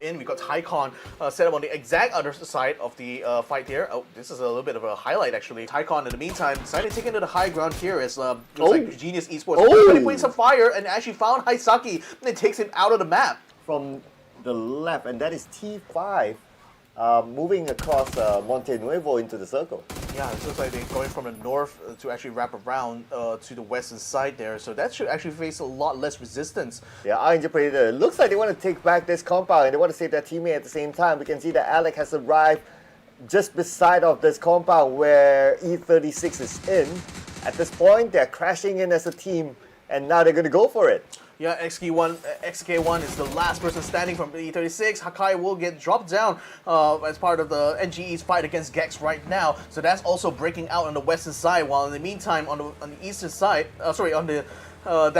We got Tycon set up on the exact other side of the fight here. Oh, this is a little bit of a highlight actually. Tycon in the meantime decided to take into the high ground here as looks like Genius Esports putting some fire and actually found Haisaki and it takes him out of the map. From the left, and that is T5 moving across Monte Nuevo into the circle. Yeah, it looks like they're going from the north to actually wrap around to the western side there, so that should actually face a lot less resistance. Yeah, Arkangel Predator. Looks like they want to take back this compound and they want to save their teammate at the same time. We can see that Alec has arrived just beside of this compound where E36 is in. At this point, they're crashing in as a team, and now they're going to go for it. Yeah, XK1 is the last person standing from E36. Hakai will get dropped down as part of the NGE's fight against Gex right now. So that's also breaking out on the western side, while in the meantime on the eastern side, that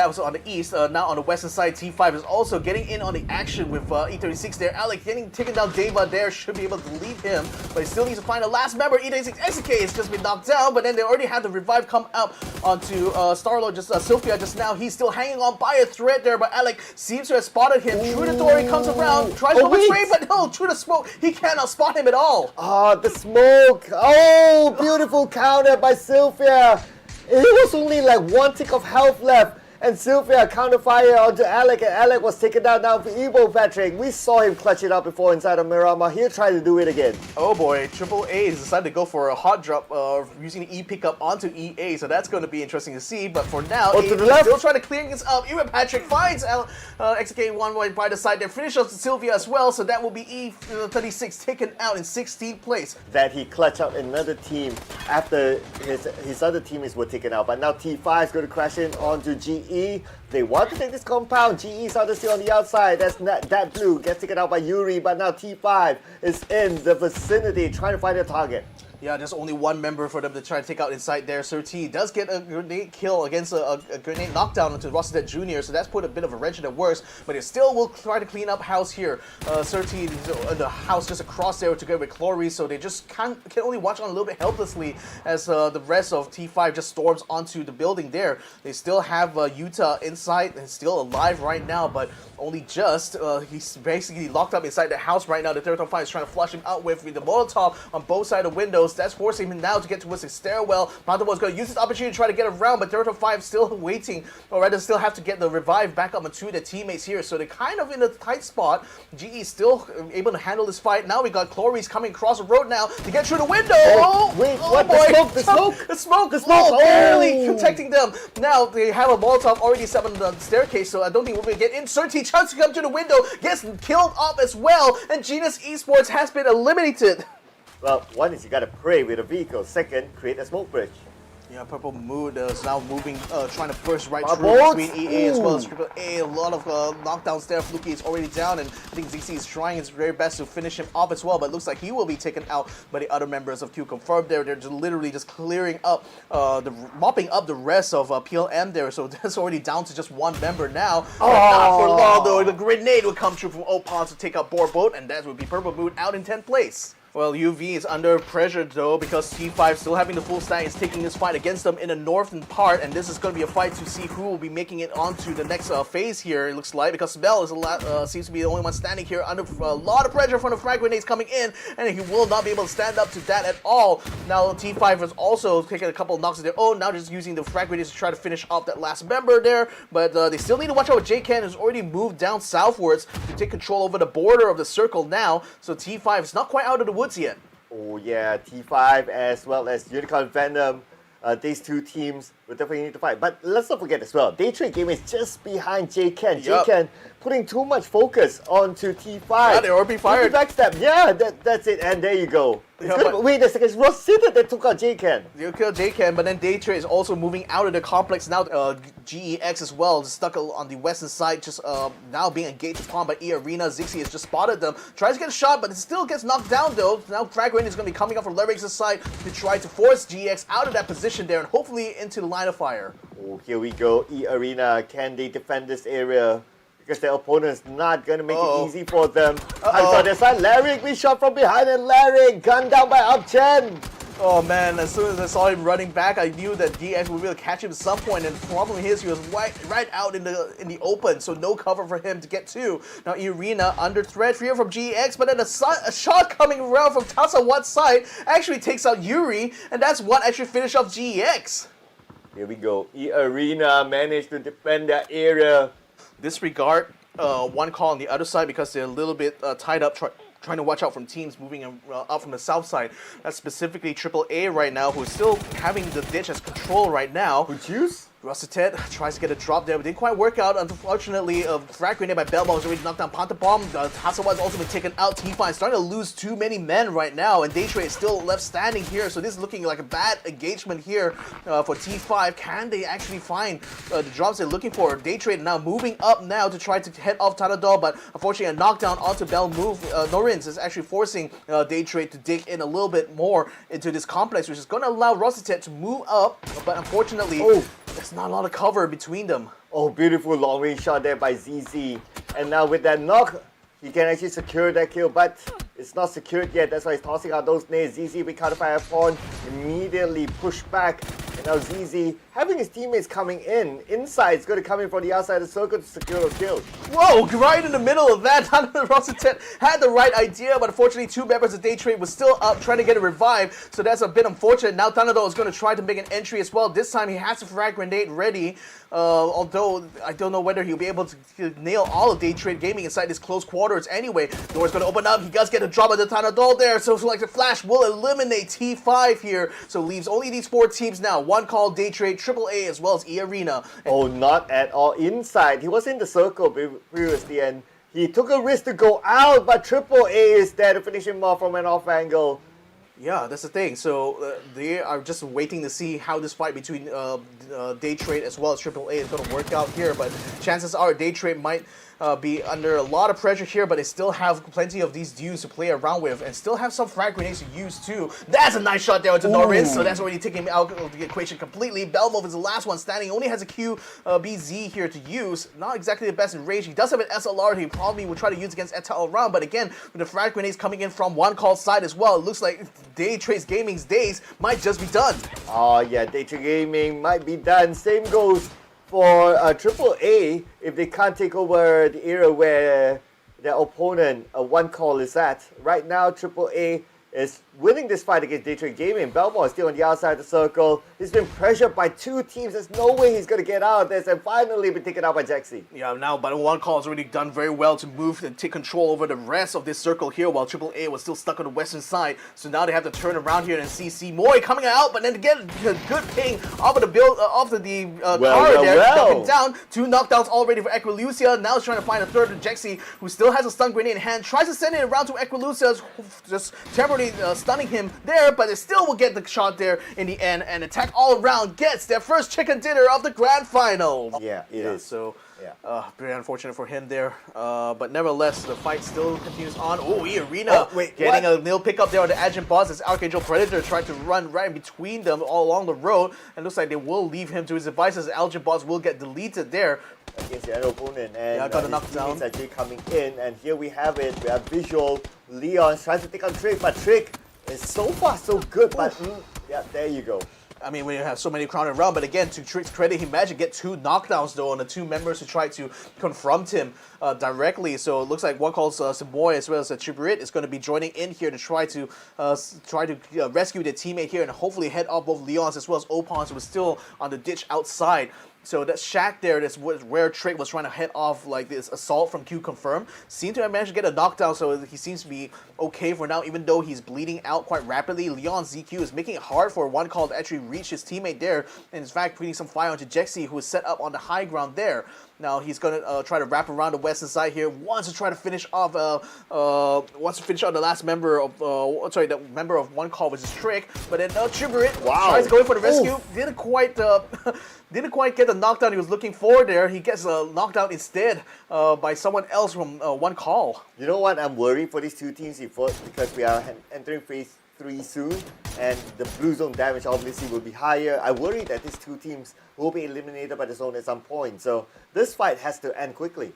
was on the east. Now on the western side, T5 is also getting in on the action with E36 there. Alec getting taken down. Deva there should be able to lead him, but he still needs to find a last member. E36 XK has just been knocked down, but then they already had the revive come out onto Starlord, Sylphia just now. He's still hanging on by a thread there, but Alec seems to have spotted him. True the door, he comes around, tries to betray, but no, through the smoke, he cannot spot him at all. Ah, the smoke. Oh, beautiful counter by Sylphia. It was only like one tick of health left, and Sylphia counterfire onto Alec, and Alec was taken down for Evo Patrick. We saw him clutch it out before inside of Miramar. He'll try to do it again. Oh boy, Triple A has decided to go for a hot drop using the E pickup onto EA, so that's going to be interesting to see. But for now, to the left. Still trying to clear this up. Even Patrick finds XK1 by the side there, finishes Sylvia as well, so that will be E36 taken out in 16th place. That he clutched out another team after his other teammates were taken out. But now T5 is going to crash in onto GE. They want to take this compound. GE is still on the outside. That's that blue gets taken out by Yuri, but now T5 is in the vicinity trying to find a target. Yeah, there's only one member for them to try to take out inside there. Sir T does get a grenade kill against a grenade knockdown onto Rosset Jr., so that's put a bit of a wrench in the works, but it still will try to clean up house here. Sir T is in the house just across there together with Clory, so they just can only watch on a little bit helplessly as the rest of T5 just storms onto the building there. They still have Utah inside and still alive right now, but only just. He's basically locked up inside the house right now. The Theerathon FIVE is trying to flush him out with the Molotov on both sides of the windows. That's forcing him now to get towards the stairwell. Mountain is going to use this opportunity to try to get around, but Theerathon FIVE still waiting, or rather still have to get the revive back up onto their teammates here. So they're kind of in a tight spot. GE still able to handle this fight. Now we got Clory's coming across the road now to get through the window. Wait, what? Boy. The smoke! Barely protecting them. Now they have a Molotov already set on the staircase, so I don't think we're going to get in. Certainly tries to come to the window, gets killed off as well, and Genius Esports has been eliminated. Well, one is you gotta pray with a vehicle. Second, create a smoke bridge. Yeah, Purple Mood is now moving, trying to burst right Bolt. through between EA as well as Triple A. A lot of knockdowns there. Fluky is already down, and I think ZC is trying his very best to finish him off as well, but it looks like he will be taken out by the other members of QConfirm there. They're just literally just clearing up, mopping up the rest of PLM there, so that's already down to just one member now. But not for long though. The grenade will come through from Opons to take out Borbot, and that would be Purple Mood out in 10th place. Well, UV is under pressure though because T5 still having the full stack is taking this fight against them in the northern part, and this is going to be a fight to see who will be making it onto the next phase here, it looks like, because Bell is seems to be the only one standing here under a lot of pressure from the frag grenades coming in, and he will not be able to stand up to that at all. Now T5 is also taking a couple of knocks of their own, now just using the frag grenades to try to finish off that last member there, but they still need to watch out with J-Ken, who's already moved down southwards to take control over the border of the circle now, so T5 is not quite out of the woods yet. Oh yeah, T5 as well as Unicorn Venom, these two teams will definitely need to fight. But let's not forget as well, Daytrade Gaming is just behind J-Ken. Yep. J-Ken putting too much focus onto T5. Yeah, they're already fired. Backstab. Yeah, that's it, and there you go. Wait a second, it's Rosita that took out J-Ken. You killed J-Ken, but then Daytrade is also moving out of the complex now. GEX as well, stuck on the western side, just now being engaged upon by eArena. Zixi has just spotted them, tries to get a shot, but it still gets knocked down though. Now Frag Rain is going to be coming up from Lyric's side to try to force GEX out of that position there and hopefully into the line of fire. Oh, here we go, eArena. Can they defend this area? Because their opponent's not going to make it easy for them. On their side, Larry, we shot from behind, and Larry gunned down by UpChen. Oh man, as soon as I saw him running back, I knew that DX would be able to catch him at some point, and the problem is he was right out in the open, so no cover for him to get to. Now eArena under threat here from GX, but then a shot coming around from Tasa one side actually takes out Yuri, and that's what actually finished off GX. Here we go. eArena managed to defend that area. Disregard one call on the other side because they're a little bit tied up, trying to watch out from teams moving up from the south side. That's specifically AAA right now, who's still having the ditch as control right now. Juice? Russitet tries to get a drop there, but didn't quite work out. Unfortunately, a frag grenade by Belmo was already knocked down. Panta Bomb, Hasawa has also been taken out. T5 starting to lose too many men right now, and Daytrade is still left standing here, so this is looking like a bad engagement here for T5. Can they actually find the drops they're looking for? Daytrade now moving up now to try to head off Tanadol, but unfortunately a knockdown onto Bell move. Norins is actually forcing Daytrade to dig in a little bit more into this complex, which is going to allow Russitet to move up, but unfortunately, there's not a lot of cover between them. Oh, beautiful long range shot there by ZZ. And now with that knock, he can actually secure that kill, but it's not secured yet. That's why he's tossing out those nades. ZZ with counterfire upon, immediately push back. And now ZZ, having his teammates coming in, inside, is going to come in from the outside of the circle to secure those kills. Whoa, right in the middle of that, Russitet had the right idea, but unfortunately two members of Daytrade was still up trying to get a revive, so that's a bit unfortunate. Now Tanado is going to try to make an entry as well. This time he has a frag grenade ready, although I don't know whether he'll be able to nail all of Daytrade Gaming inside this close quarters anyway. Door's going to open up, he does get a drop of the Tanado there, so like the Flash will eliminate T5 here, so leaves only these four teams now. One called Daytrade, AAA, as well as eArena. Oh, not at all. Inside, he was in the circle previously, and he took a risk to go out, but AAA is there to finish him off from an off angle. Yeah, that's the thing. So they are just waiting to see how this fight between Daytrade as well as AAA is going to work out here. But chances are Daytrade might be under a lot of pressure here, but they still have plenty of these dudes to play around with and still have some frag grenades to use too. That's a nice shot there into Norris, so that's already taking him out of the equation completely. Belmov is the last one standing, only has a QBZ here to use. Not exactly the best in range. He does have an SLR he probably would try to use against Eta around, but again, with the frag grenades coming in from one call side as well, it looks like Daytrade Gaming's days might just be done. Oh yeah, Daytrade Gaming might be done. Same goes for AAA if they can't take over the era where their opponent, one call, is at. Right now, AAA is winning this fight against Daytrade Gaming. Belmont is still on the outside of the circle. He's been pressured by two teams. There's no way he's going to get out of this, and finally been taken out by Jaxi. Yeah, now, but one call has already done very well to move and take control over the rest of this circle here, while AAA was still stuck on the western side. So now they have to turn around here and see Moy coming out, but then to get a good ping off of the build, off of the car there, dumping down. Two knockdowns already for Equilucia. Now he's trying to find a third of Jaxi, who still has a stun grenade in hand. Tries to send it around to Equilucia, just temporarily stunning him there, but they still will get the shot there in the end, and Attack All Around gets their first chicken dinner of the grand final. Yeah, it is. So, very unfortunate for him there, but nevertheless, the fight still continues on. Oh, eArena getting a nil pickup there on the Agent Boss as Arkangel Predator tried to run right in between them all along the road, and looks like they will leave him to his devices. Agent Boss will get deleted there. Against the other opponent, and got a knockdown. actually coming in, and here we have it. We have visual. Leon tries to take on Trick, but Trick is so far so good, but yeah, there you go. I mean, when you have so many crowded around, but again, to Trick's credit, he managed to get two knockdowns though on the two members who tried to confront him directly. So it looks like one calls Simboy as well as Chiburit is going to be joining in here to try to rescue their teammate here and hopefully head off both Leons as well as Opons, who was still on the ditch outside. So that shack there, that's where Trick was trying to head off like this assault from QConfirm. Seemed to have managed to get a knockdown, so he seems to be okay for now, even though he's bleeding out quite rapidly. Leon ZQ is making it hard for one call to actually reach his teammate there, and in fact putting some fire onto Jexi, who is set up on the high ground there. Now he's gonna try to wrap around the western side here. Wants to try to finish off. Wants to finish off the last member of. The member of one call, which is Trick. But then Chiburit tries to go in for the rescue. Didn't quite get the knockdown he was looking for there. He gets knocked out instead by someone else from one call. You know what? I'm worried for these two teams because we are entering phase 3 soon, and the blue zone damage obviously will be higher. I worry that these two teams will be eliminated by the zone at some point. So this fight has to end quickly.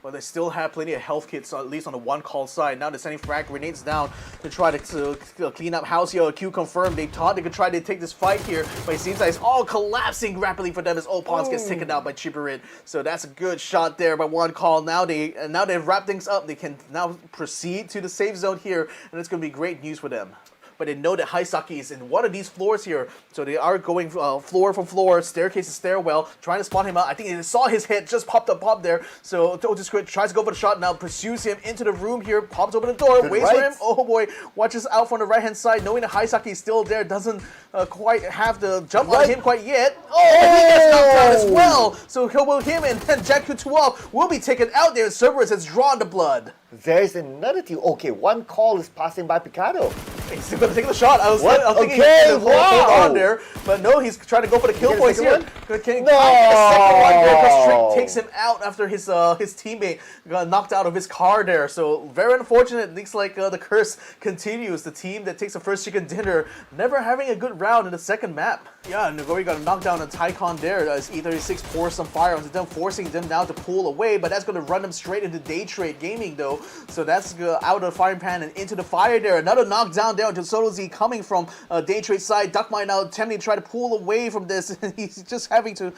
but they still have plenty of health kits, at least on the one call side. Now they're sending frag grenades down to try to clean up house here. QConfirm, they thought they could try to take this fight here, but it seems like it's all collapsing rapidly for them as Opons gets taken out by Chipperit. So that's a good shot there by one call. Now they've wrapped things up. They can now proceed to the safe zone here, and it's going to be great news for them. But they know that Haisaki is in one of these floors here, so they are going floor for floor, staircase to stairwell, trying to spot him out. I think they saw his head just pop there, so Otis Crit tries to go for the shot now, pursues him into the room here, pops open the door, waits for him. Oh boy, watches out from the right-hand side, knowing that Haisaki is still there, doesn't quite have the jump on him quite yet. Oh, and he gets knocked out as well, so him and Jack Coutuoff will be taken out there. Cerberus has drawn the blood. There's another team. Okay, one call is passing by Picado. He's still going to take the shot. I was thinking he's going to hold on there, but no, he's trying to go for the kill points here. Can he get a second one there? Because Trick takes him out after his teammate got knocked out of his car there. So very unfortunate. It looks like the curse continues. The team that takes the first chicken dinner never having a good round in the second map. Yeah, Nagori got a knockdown on Tycon there as E36 pours some fire onto them, forcing them now to pull away, but that's going to run them straight into Daytrade Gaming though. So that's out of the firing pan and into the fire there. Another knockdown there to Solo Z coming from Daytrade side. Duckmine now attempting to try to pull away from this. He's just having to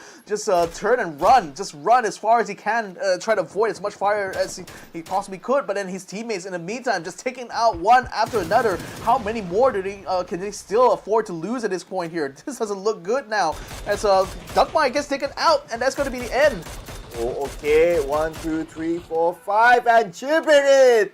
turn and run. Just run as far as he can, try to avoid as much fire as he possibly could. But then his teammates in the meantime just taking out one after another. How many more can they still afford to lose at this point here? This doesn't look good now as Duckmine gets taken out, and that's going to be the end. Oh, okay. 1, 2, 3, 4, 5, and Chipperit!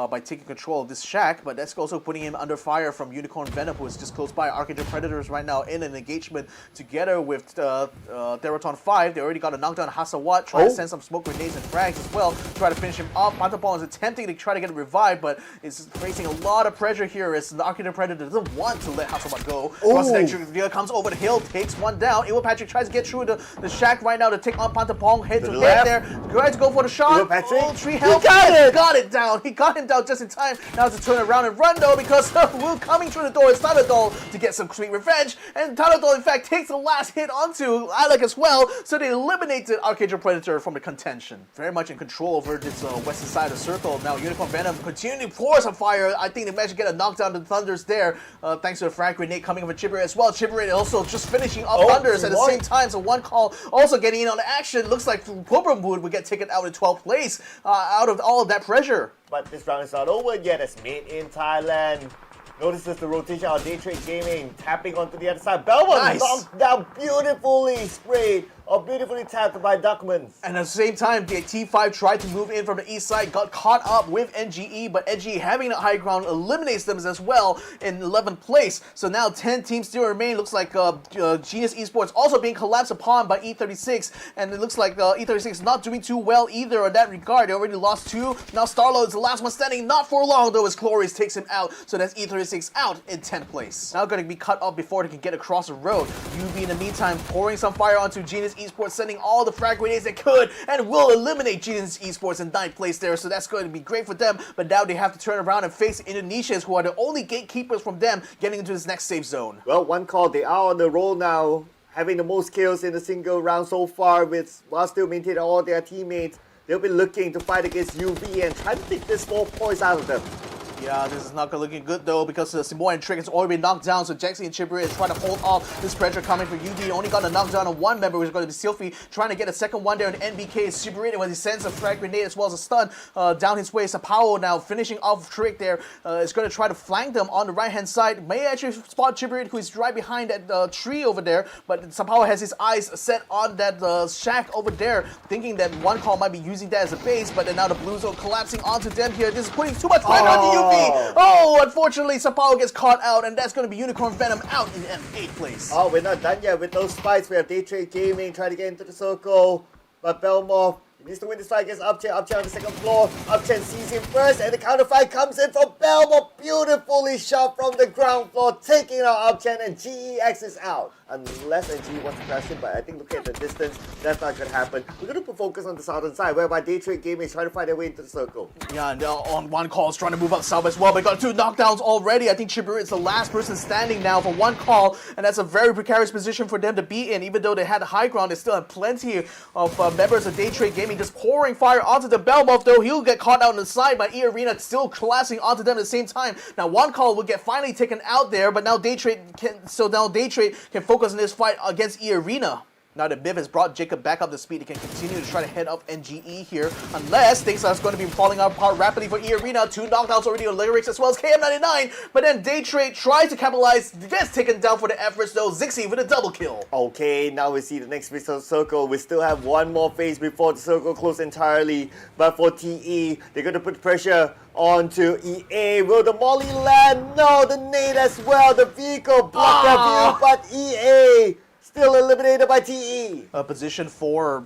By taking control of this shack, but that's also putting him under fire from Unicorn Venom, who is just close by. Arkangel Predators right now in an engagement together with Theerathon FIVE. They already got a knockdown on Hasawat, trying to send some smoke grenades and frags as well, try to finish him off. Pantapon is attempting to try to get a revive, but is facing a lot of pressure here as the Arkangel Predator doesn't want to let Hasawat go. Rossneck comes over the hill, takes one down. Iwo Patrick tries to get through the shack right now to take on Pantapon, head to head there. Tries to go for the shot. Tree help. Got it down. He got him down just in time. Now to turn around and run though, because Will coming through the door is Taladol to get some sweet revenge, and Taladol in fact takes the last hit onto Alec as well, so they eliminated Arkangel Predator from the contention. Very much in control over this western side of the circle. Now Unicorn Venom continuing to pour some fire. I think they managed to get a knockdown to the Thunders there, thanks to a frag grenade coming from Chipperit as well. Chipperit also just finishing off Thunders at the same time, so one call also getting in on the action. Looks like Pubg would get taken out in 12th place out of all of that pressure. But this round is not over yet. It's made in Thailand. Notices the rotation of Daytrade Gaming, tapping onto the other side. Belmont knocked down, beautifully sprayed, or beautifully tapped by Duckman. And at the same time, the T5 tried to move in from the east side, got caught up with NGE, but NGE having the high ground eliminates them as well in 11th place. So now 10 teams still remain. Looks like Genius Esports also being collapsed upon by E36, and it looks like E36 is not doing too well either in that regard. They already lost 2. Now Starlo is the last one standing, not for long though, as Cloris takes him out. So that's E36 out in 10th place. Now going to be cut off before they can get across the road. UV in the meantime pouring some fire onto Genius Esports, sending all the frag grenades they could, and will eliminate Genius Esports in 9th place there. So that's going to be great for them, but now they have to turn around and face Indonesians, who are the only gatekeepers from them getting into this next safe zone. Well, one call, they are on the roll now, having the most kills in a single round so far, while still maintaining all their teammates. They'll be looking to fight against UV and try to take this 4 points out of them. Yeah, this is not looking good though, because Simone and Trick has already been knocked down, so Jaxie and Chipperit is trying to hold off this pressure coming from UV. Only got a knockdown on one member, which is going to be Sylphie, trying to get a second one there on NBK. Is Chipperit when he sends a frag grenade as well as a stun down his way. Sapao now finishing off Trick there, is going to try to flank them on the right-hand side. May actually spot Chipperit, who is right behind that tree over there, but Sapao has his eyes set on that shack over there, thinking that one call might be using that as a base, but then now the Blues are collapsing onto them here. This is putting too much pressure onto UV. Oh, unfortunately, Sapao gets caught out, and that's going to be Unicorn Venom out in 8th place. Oh, we're not done yet with those fights. We have Daytrade Gaming trying to get into the circle, but Belmont needs to win this fight against Upchen. Upchen on the second floor. Upchen sees him first, and the counter fight comes in from Belmont. Beautifully shot from the ground floor, taking out Upchen, and GEX is out. unless NG wants to crash in, but I think looking at the distance, that's not going to happen. We're going to put focus on the southern side, whereby Daytrade Gaming is trying to find their way into the circle. Yeah, and on one call is trying to move up south as well, but got 2 knockdowns already. I think CERBERUS is the last person standing now for one call, and that's a very precarious position for them to be in. Even though they had the high ground, they still have plenty of members of Daytrade Gaming just pouring fire onto the Belmont, though he'll get caught out on the side by eArena still collapsing onto them at the same time. Now one call will get finally taken out there, but now Daytrade can focus on this fight against eArena. Now that Biv has brought Jacob back up to speed, he can continue to try to head up NGE here, unless things are going to be falling apart rapidly for eArena. 2 knockdowns already on Lyrics as well as KM99, but then Daytrade tries to capitalize, gets taken down for the efforts though. Zixi with a double kill. Okay, now we see the next phase of the circle. We still have one more phase before the circle closes entirely, but for TE, they're going to put pressure onto EA. Will the molly land? No, the nade as well. The vehicle blocked that view, but EA still eliminated by TE. Position for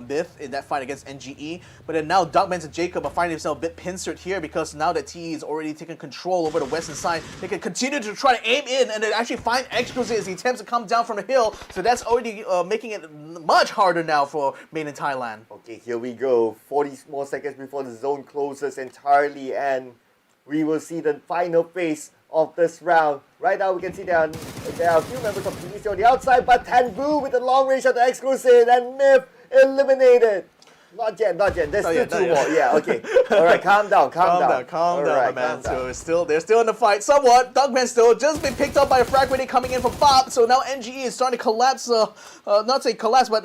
Myth in that fight against NGE. But then now Dogmans and Jacob are finding themselves a bit pincered here because now that TE is already taking control over the western side, they can continue to try to aim in and then actually find Exquisite as he attempts to come down from the hill. So that's already making it much harder now for Made in Thailand. Okay, here we go. 40 more seconds before the zone closes entirely, and we will see the final phase of this round. Right now we can see there are a few members of PVC on the outside, but Tanbu with the long range of the Exclusive and Myth eliminated. Not yet. There's still 2 more. Yeah, okay. Alright, calm down, calm Calm down, my man. So they're still in the fight somewhat. Dogman still just been picked up by a frag grenade coming in from Bob. So now NGE is starting to collapse, not say collapse, but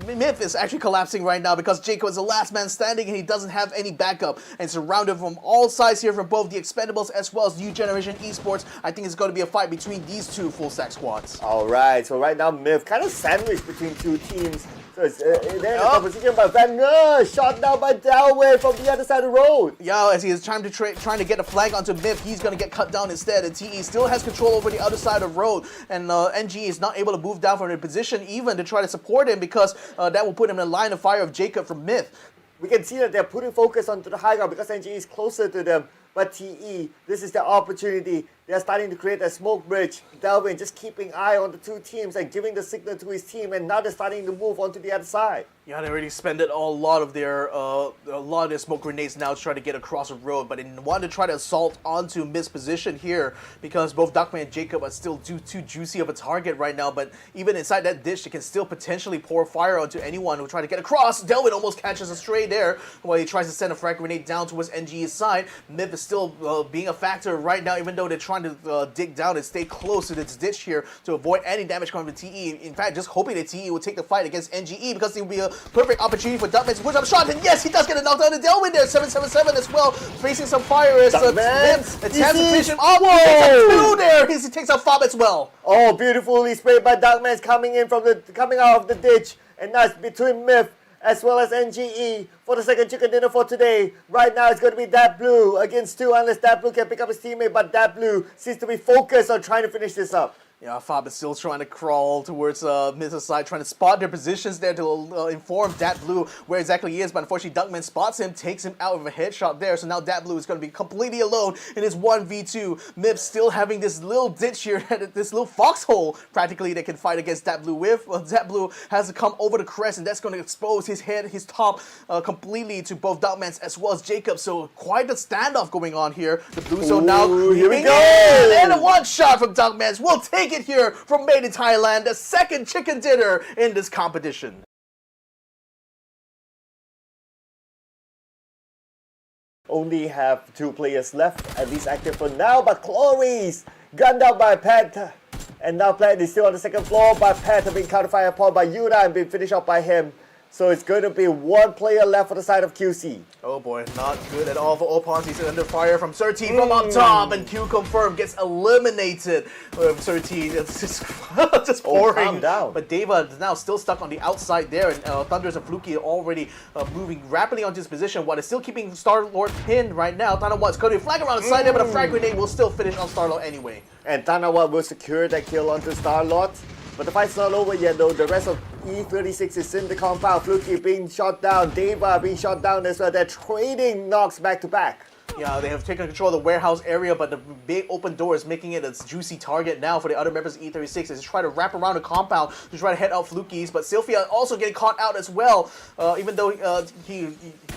Myth is actually collapsing right now because Jacob is the last man standing and he doesn't have any backup. And surrounded from all sides here from both the Expendables as well as New Generation Esports. I think it's going to be a fight between these 2 full stack squads. Alright, so right now Myth kind of sandwiched between 2 teams. So it's, they're in the competition, but Venom shot down by Dalway from the other side of the road. Yeah, as he is trying to get a flag onto Myth, he's going to get cut down instead. And TE still has control over the other side of the road. And NG is not able to move down from their position even to try to support him because that will put him in the line of fire of Jacob from Myth. We can see that they're putting focus onto the high ground because NG is closer to them. But TE, this is their opportunity. They're starting to create a smoke bridge. Delvin just keeping eye on the 2 teams and giving the signal to his team, and now they're starting to move on to the other side. Yeah, they already spended a lot of their smoke grenades now to try to get across the road, but they want to try to assault onto Myth's position here because both Duckman and Jacob are still too juicy of a target right now. But even inside that ditch, they can still potentially pour fire onto anyone who try to get across. Delvin almost catches a stray there while he tries to send a frag grenade down towards NG's side. Myth is still being a factor right now, even though they're trying to dig down and stay close to this ditch here to avoid any damage coming from TE. In fact, just hoping that TE will take the fight against NGE because it will be a perfect opportunity for Duckman to push up shot. And yes, he does get a knockdown to Delwin there. 777 as well, facing some fire as attempts to finish him off. He takes a 2 there. He takes out Fob as well. Oh, beautifully sprayed by Duckman coming out of the ditch, and that's between Myth as well as NGE for the second chicken dinner for today. Right now it's going to be Dat Blue against 2 unless Dat Blue can pick up his teammate, but Dat Blue seems to be focused on trying to finish this up. Yeah, Fob is still trying to crawl towards Myth's side, trying to spot their positions there to inform Dat Blue where exactly he is. But unfortunately, Duckman spots him, takes him out of a headshot there. So now Dat Blue is going to be completely alone in his 1v2. Myth still having this little ditch here, this little foxhole practically they can fight against Dat Blue with. Dat Blue has to come over the crest, and that's going to expose his head, his top completely to both Duckman's as well as Jacob. So quite a standoff going on here. The Blue Zone now here we go, and a 1 shot from Duckman's. We'll take it here from Made in Thailand, the second chicken dinner in this competition. Only have 2 players left, at least active for now, but Chloe's gunned out by Pat. And now Plat is still on the second floor, but Pat have been counterfired upon by Yuda and been finished off by him. So it's going to be 1 player left for the side of QC. Oh boy, not good at all for Opons. He's under fire from 13 from up top, and QConfirm gets eliminated. 13, it's just pouring. Calm down. But Deva is now still stuck on the outside there, and Thunders and Fluky are already moving rapidly onto his position while they're still keeping Star-Lord pinned right now. Tanawa is going to flag around the side there, but a frag grenade will still finish on Star-Lord anyway. And Tanawa will secure that kill onto Star-Lord. But the fight's not over yet though. The rest of E36 is in the compound. Fluky being shot down. Deva being shot down as well. They're trading knocks back to back. Yeah, they have taken control of the warehouse area, but the big open door is making it a juicy target now for the other members of E36 as they try to wrap around the compound to try to head out Flukies, but Sylphia also getting caught out as well, even though he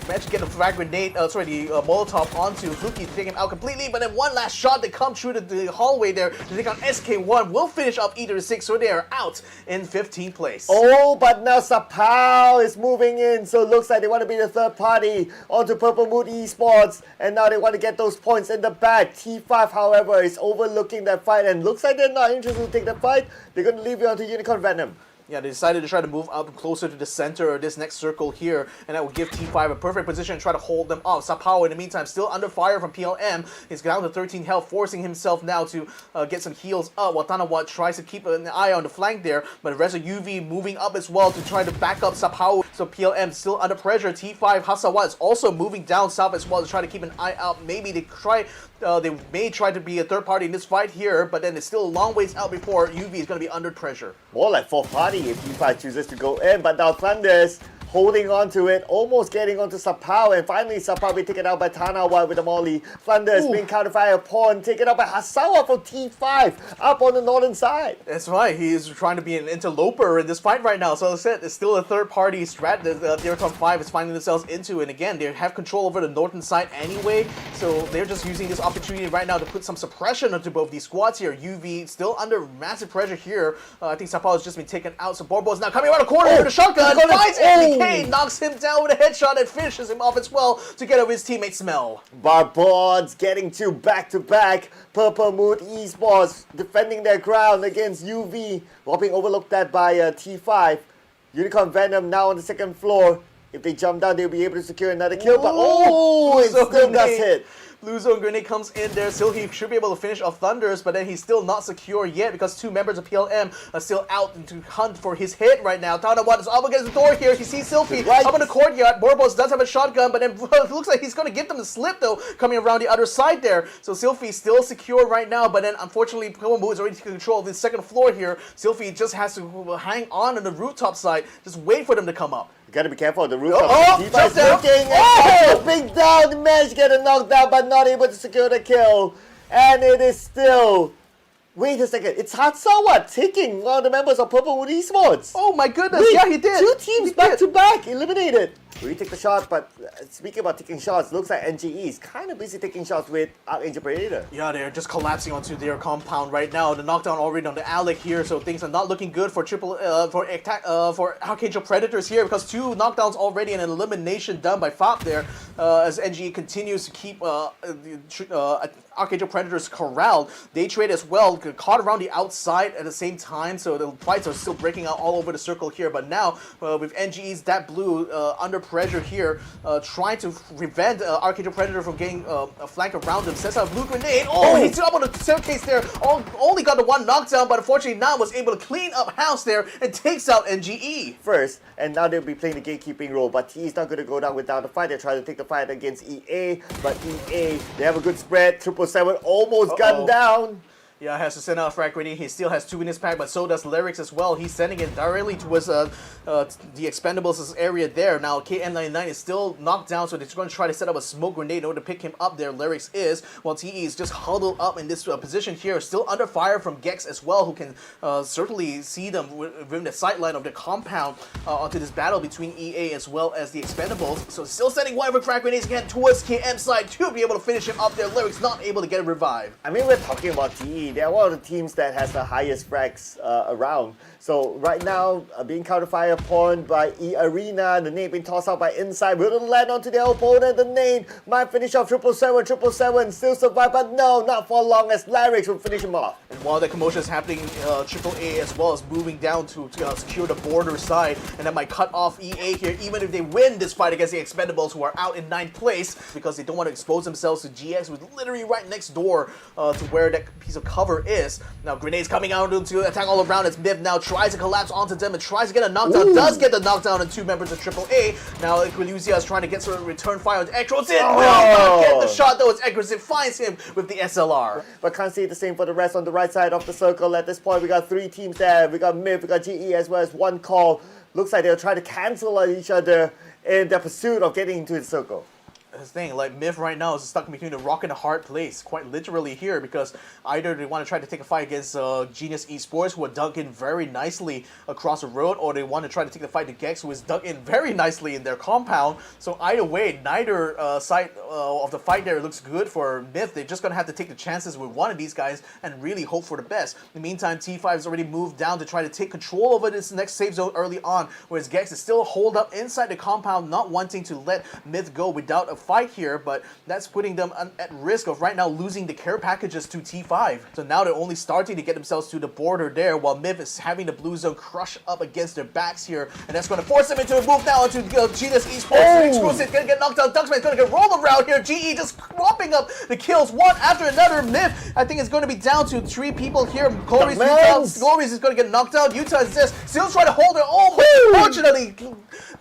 managed to get the frag grenade, the Molotov onto Fluky to take him out completely, but then one last shot that come through the hallway there to take on SK1 will finish up E36, so they are out in 15th place. Oh, but now Sapao is moving in, so it looks like they want to be the third party onto Purple Mood Esports, and now they want to get those points in the back. T5, however, is overlooking that fight, and looks like they're not interested to take the fight. They're going to leave it onto Unicorn Venom. Yeah, they decided to try to move up closer to the center of this next circle here, and that will give T5 a perfect position and try to hold them off. Sapao, in the meantime, still under fire from PLM. He's down to 13 health, forcing himself now to get some heals up, while Tanawa tries to keep an eye on the flank there, but the rest of UV moving up as well to try to back up Sapao. So PLM still under pressure. T5 Hasawa is also moving down south as well to try to keep an eye out. Maybe they may try to be a third party in this fight here, but then it's still a long ways out before UV is going to be under pressure. More like fourth party if T5 chooses to go in, but now Thunders holding on to it, almost getting onto Sapao, and finally Sapao being taken out by Tanawa with the molly. Thunders being countered by a pawn, taken out by Hasawa from T5, up on the northern side. That's right, he is trying to be an interloper in this fight right now, so as I said, it's still a third-party strat that Theerathon FIVE is finding themselves into, and again, they have control over the northern side anyway, so they're just using this opportunity right now to put some suppression onto both these squads here. UV still under massive pressure here. I think Sapao has just been taken out, so Borbo is now coming around the corner with a shotgun, finds NDK, knocks him down with a headshot and finishes him off as well to get over his teammate Smell. Barbods getting two back-to-back. Purple Mood Esports defending their ground against UV, while being overlooked that by T5. Unicorn Venom now on the second floor. If they jump down, they'll be able to secure another kill, but it still does hit. Blue Zone Grenade comes in there. Still, he should be able to finish off Thunders, but then he's still not secure yet because two members of PLM are still out to hunt for his hit right now. Tanawa is up against the door here. He sees Sylphie up in the courtyard. Borbos does have a shotgun, but then it looks like he's going to give them the slip, though, coming around the other side there. So Sylphie still secure right now, but then unfortunately, Pumbu is already taking control of the second floor here. Sylphie just has to hang on the rooftop side. Just wait for them to come up. You gotta be careful of the rooftop. T5 is looking, big down, managed to get a knockdown, but not able to secure the kill. And it is still... Wait a second, it's Hasawa taking one of the members of Purple Mood Esports. Oh my goodness, yeah, he did. Two teams back-to-back eliminated. We take the shot, but speaking about taking shots, looks like NGE is kind of busy taking shots with Arkangel Predator. Yeah, they're just collapsing onto their compound right now. The knockdown already on the Alec here, so things are not looking good for for Arkangel Predators here because two knockdowns already and an elimination done by FOP there as NGE continues to keep Arkangel Predators corralled. Daytrade as well, caught around the outside at the same time, so the fights are still breaking out all over the circle here. But now, with NGE's that blue under pressure here, trying to prevent Arkangel Predator from getting a flank around him, sets out a blue grenade. He's up on the staircase there. Only got the one knockdown, but unfortunately now was able to clean up house there and takes out NGE. First, and now they'll be playing the gatekeeping role, but he's not going to go down without the fight. They're trying to take the fight against EA, but EA, they have a good spread. 777 almost gunned down. Yeah, has to send out a frag grenade. He still has two in his pack, but so does Lyrics as well. He's sending it directly towards the Expendables' area there. Now, KN99 is still knocked down, so they're going to try to set up a smoke grenade in order to pick him up there. Lyrics is, while TE is just huddled up in this position here, still under fire from Gex as well, who can certainly see them within the sideline of the compound onto this battle between EA as well as the Expendables. So still sending one of the frag grenades again towards KM side to be able to finish him up there. Lyrics not able to get a revive. I mean, we're talking about TE. They're one of the teams that has the highest frags around. So right now, being counter-fire upon by eArena, the nade being tossed out by inside, will it land onto their opponent? The nade might finish off 777, still survive, but no, not for long as Larix will finish him off. And while the commotion is happening, AAA as well is moving down to secure the border side, and that might cut off EA here, even if they win this fight against the Expendables, who are out in 9th place, because they don't want to expose themselves to GX, who's literally right next door to where that piece of cover is. Now grenades coming out to attack all around as Miv now tries to collapse onto them and tries to get a knockdown, does get the knockdown on two members of AAA. Now Equiluzia is trying to get some return fire on Ekros. It will not get the shot though as Ekros finds him with the SLR. But can't see the same for the rest on the right side of the circle. At this point, we got three teams there. We got Miv, we got GE as well as one call. Looks like they'll try to cancel on each other in their pursuit of getting into the circle. This thing, like Myth right now is stuck between a rock and a hard place, quite literally here, because either they want to try to take a fight against Genius Esports, who are dug in very nicely across the road, or they want to try to take the fight to Gex, who is dug in very nicely in their compound. So either way, neither side of the fight there looks good for Myth. They're just going to have to take the chances with one of these guys and really hope for the best. In the meantime, T5 has already moved down to try to take control over this next safe zone early on, whereas Gex is still holed up inside the compound, not wanting to let Myth go without a fight here, but that's putting them at risk of right now losing the care packages to T5. So now they're only starting to get themselves to the border there, while Myth is having the blue zone crush up against their backs here, and that's going to force them into a move now into Genius Esports. Exclusive going to get knocked out. Ducksman's going to get rolled around here. GE just cropping up the kills one after another. Myth, I think, is going to be down to 3 people here. Glorious is going to get knocked out. Utah is just still trying to hold their own, but unfortunately,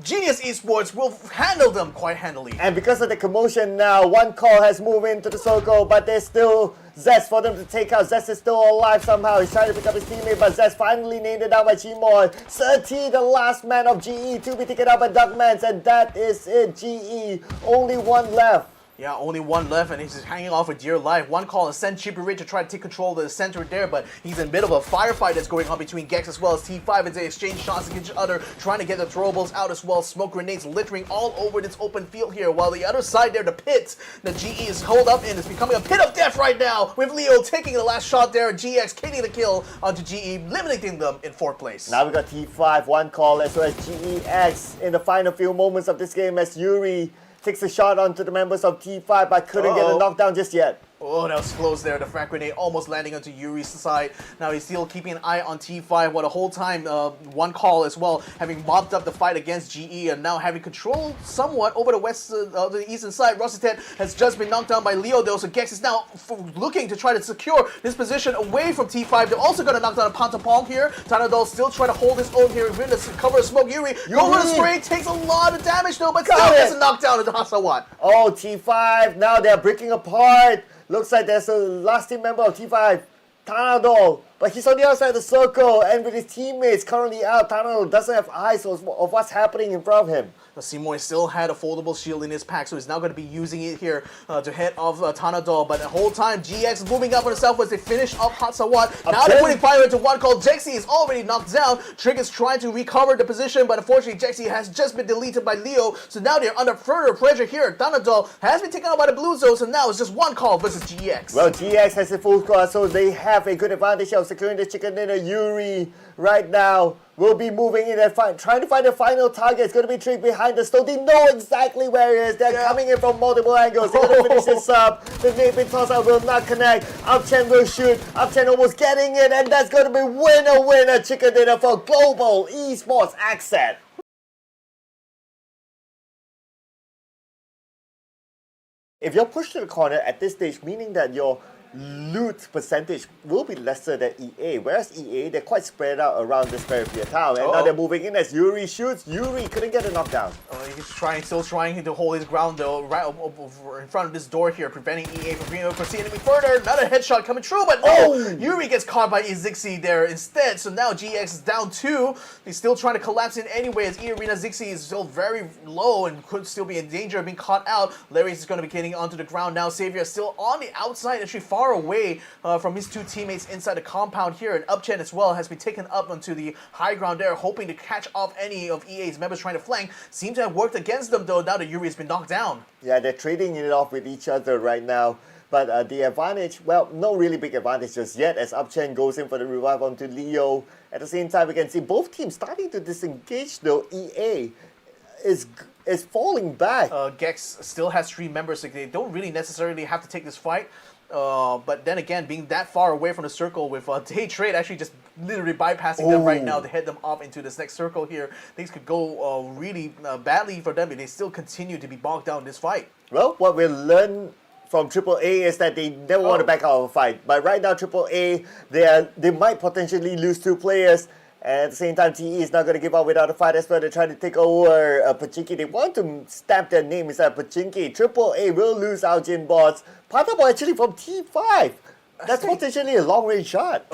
Genius Esports will handle them quite handily. And because of the commotion now, one call has moved into the circle, but there's still Zest for them to take out. Zest is still alive somehow. He's trying to pick up his teammate, but Zest finally named it down by Chimon. Surti, the last man of GE, to be taken out by Duckmans, and that is it. GE, only one left. Yeah, only one left, and he's just hanging off for dear life. One call and send Chippy to try to take control of the center there, but he's in the middle of a firefight that's going on between Gex as well as T5 as they exchange shots against each other, trying to get the throwables out as well. Smoke grenades littering all over this open field here, while the other side there, the pit that GE is holed up in, is becoming a pit of death right now, with Leo taking the last shot there, and GX getting the kill onto GE, limiting them in 4th place. Now we got T5, one call, as well as GEX in the final few moments of this game as Yuri takes a shot onto the members of T5, but couldn't get a knockdown just yet. Oh, that was close there. The frag grenade almost landing onto Yuri's side. Now he's still keeping an eye on T5, while the whole time, one call as well, having mopped up the fight against GE and now having control somewhat over the the eastern side. Rossitet has just been knocked down by Leo though, so Gex is now looking to try to secure this position away from T5. They're also going to knock down a Pantapong here. Tanadol still trying to hold his own here with the cover of smoke. Yuri over the spray, takes a lot of damage though, but still gets a knockdown into Hasawat. Oh, T5, now they're breaking apart. Looks like there's a last team member of T5, Tanadol, but he's on the outside of the circle, and with his teammates currently out, Tanadol doesn't have eyes of what's happening in front of him. Seymour still had a foldable shield in his pack, so he's now going to be using it here to head off Tanadol. But the whole time, GX moving up on himself as they finish off Hatsawat. Now they're putting fire into one call. Jexy is already knocked down. Trick is trying to recover the position, but unfortunately, Jexy has just been deleted by Leo. So now they're under further pressure here. Tanadol has been taken out by the Blue Zone, so now it's just one call versus GX. Well, GX has a full squad, so they have a good advantage of securing the chicken dinner. Yuri right now will be moving in and trying to find the final target. It's going to be Trick behind the stone. They know exactly where he is. They're coming in from multiple angles. They're going to finish this up. The Nathan toss-out will not connect. Upchen will shoot. Upchen almost getting it, and that's going to be winner chicken dinner for Global Esports Xsset. If you're pushed to the corner at this stage, meaning that your loot percentage will be lesser than EA, whereas EA, they're quite spread out around this peripheral town, and now they're moving in as Yuri shoots. Yuri couldn't get a knockdown. He's still trying to hold his ground though, right over in front of this door here, preventing EA from being able to proceed any further. Another headshot coming true, but no! Yuri gets caught by Zixi there instead, so now GX is down 2. He's still trying to collapse in anyway, as eArena Zixi is still very low and could still be in danger of being caught out. Larry's is going to be getting onto the ground now. Xavier is still on the outside, actually far away from his 2 teammates inside the compound here, and Upchen as well has been taken up onto the high ground there, hoping to catch off any of EA's members trying to flank. Seems to have worked against them though, now that Yuri has been knocked down. Yeah, they're trading it off with each other right now. But the advantage, well, no really big advantage just yet, as Upchen goes in for the revive onto Leo. At the same time, we can see both teams starting to disengage though. EA is falling back. Gex still has 3 members, so they don't really necessarily have to take this fight. But then again, being that far away from the circle with Daytrade actually just literally bypassing them right now to head them off into this next circle here, things could go really badly for them if they still continue to be bogged down in this fight. Well, what we learned from AAA is that they never want to back out of a fight. But right now, AAA, they might potentially lose 2 players. And at the same time, TE is not going to give up without a fight. That's why they're trying to take over Pachinki. They want to stamp their name inside Pachinki. AAA will lose out Jin Bots. Pantapong actually from T5. That's potentially a long-range shot.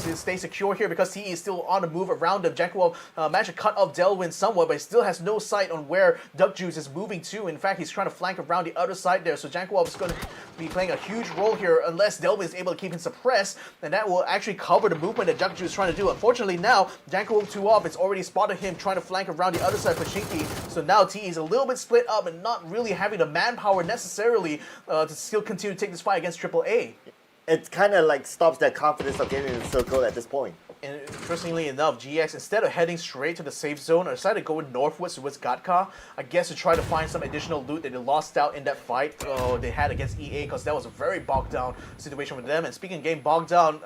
to stay secure here because TE is still on the move around him. Janko managed to cut off Delwyn somewhat, but he still has no sight on where Duck Juice is moving to. In fact, he's trying to flank around the other side there, so Janko is going to be playing a huge role here unless Delwyn is able to keep him suppressed, and that will actually cover the movement that Duck Juice is trying to do. Unfortunately, now Janko 2 off, it's already spotted him trying to flank around the other side for Shinky, so now TE is a little bit split up and not really having the manpower necessarily to still continue to take this fight against AAA. It kind of like stops their confidence of getting in the circle at this point. And interestingly enough, GX, instead of heading straight to the safe zone, decided to go northwards towards Gatka, I guess to try to find some additional loot that they lost out in that fight they had against EA, because that was a very bogged down situation for them. And speaking of game bogged down,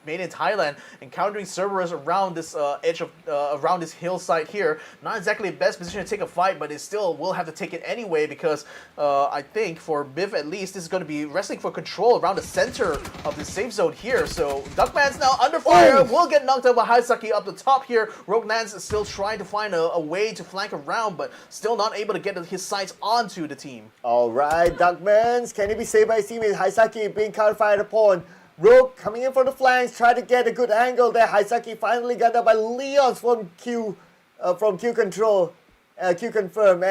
made in Thailand, encountering Cerberus around this edge of around this hillside here. Not exactly the best position to take a fight, but they still will have to take it anyway because I think for Biv at least, this is going to be wrestling for control around the center of the safe zone here. So Duckman's now under fire, will get knocked out by Haisaki up the top here. Rogue Nance is still trying to find a way to flank around, but still not able to get his sights onto the team. Alright, Duckmans, can he be saved by his teammate? Haisaki being counter-fired upon. Rogue coming in from the flanks, trying to get a good angle there. Haisaki finally got up by Leons from QConfirm,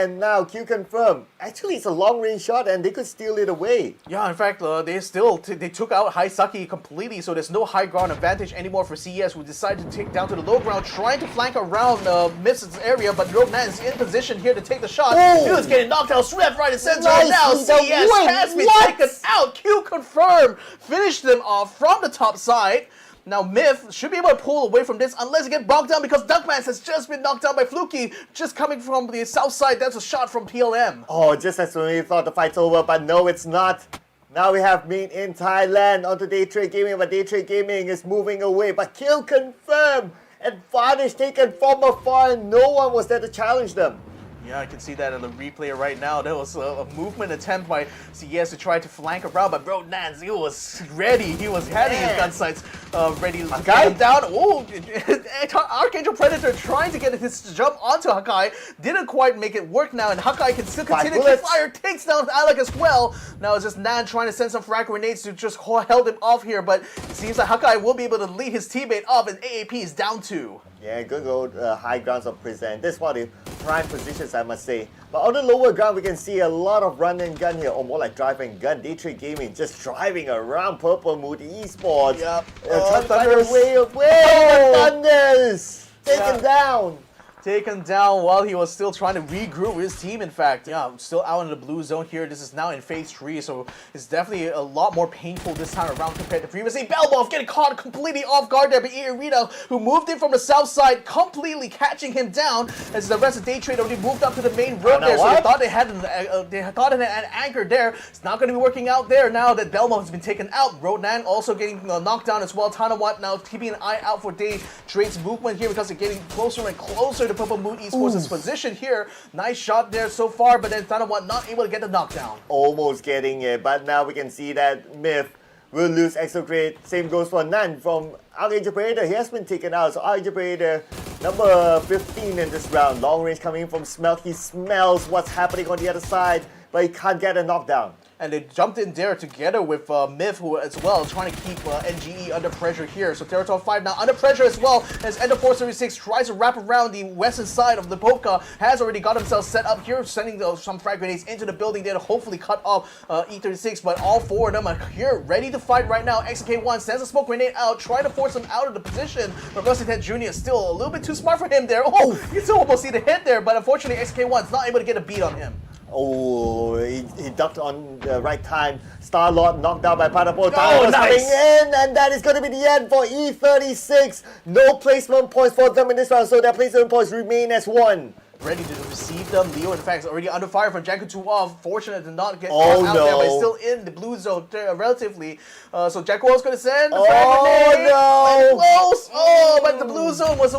and now QConfirm. Actually, it's a long-range shot, and they could steal it away. Yeah, in fact, they took out Haisaki completely, so there's no high ground advantage anymore for CES, who decided to take down to the low ground, trying to flank around Mrs. area, but Rogue Nance is in position here to take the shot. He was getting knocked out, swept right in center, and now CES has been taken out. QConfirm finished them off from the top side. Now Myth should be able to pull away from this unless he gets bogged down because Duckmans has just been knocked down by Fluky, just coming from the south side. That's a shot from PLM. Oh, just as when we thought the fight's over, but no, it's not. Now we have Meet in Thailand onto Daytrade Gaming, but Daytrade Gaming is moving away. But kill confirmed. Advantage taken from afar, and no one was there to challenge them. Yeah, I can see that in the replay right now. There was a movement attempt by CES to try to flank around, but Bro Nance, he was ready. He was having his gun sights ready to get him down. Oh, Arkangel Predator trying to get his jump onto Hakai. Didn't quite make it work now, and Hakai can still continue to fire. Takes down Alec as well. Now it's just Nan trying to send some frag grenades to just hold him off here, but it seems like Hakai will be able to lead his teammate off, and AAP is down 2. Yeah, good old high grounds of present. This is one of the prime positions, I must say. But on the lower ground, we can see a lot of run and gun here, or more like drive and gun. Daytrade Gaming just driving around Pubg Esports. Yep. Thunder away. Thunders taken down. Taken down while he was still trying to regroup with his team, in fact. Yeah, still out in the blue zone here. This is now in phase 3, so it's definitely a lot more painful this time around compared to previously. Belbov getting caught completely off guard there by eArena, who moved in from the south side, completely catching him down as the rest of Daytrade already moved up to the main road there. So they thought they had an anchor there. It's not going to be working out there now that Belbov has been taken out. Ronan also getting knocked down as well. Tanawat now keeping an eye out for Daytrade's movement here because they're getting closer and closer to Pubg Esports' position here. Nice shot there so far, but then Tanawat not able to get the knockdown. Almost getting it, but now we can see that Myth will lose Exograde. Same goes for Nan from Arkangel Predator. He has been taken out, so Arkangel Predator, number 15 in this round. Long range coming in from Smelt. He smells what's happening on the other side, but he can't get a knockdown. And they jumped in there together with Myth, who as well trying to keep NGE under pressure here. So Theerathon FIVE now under pressure as well as Ender 476 tries to wrap around the western side of the Polka. Has already got himself set up here, sending some frag grenades into the building there to hopefully cut off E36. But all 4 of them are here ready to fight right now. XK1 sends a smoke grenade out, trying to force him out of the position. But Rusty Ted Jr. is still a little bit too smart for him there. Oh, you can still almost see the hit there, but unfortunately XK1 is not able to get a beat on him. Oh, he ducked on the right time. Star-Lord knocked down by Padapo. Oh, nice. Coming in, and that is going to be the end for E36. No placement points for them in this round, so their placement points remain as 1. Ready to receive them. Leo, in fact, is already under fire from Janko 2 off. Fortunate to not get caught out there, but he's still in the blue zone relatively. So Janko was going to send the frag grenade. No! Close! Oh, but the blue zone was the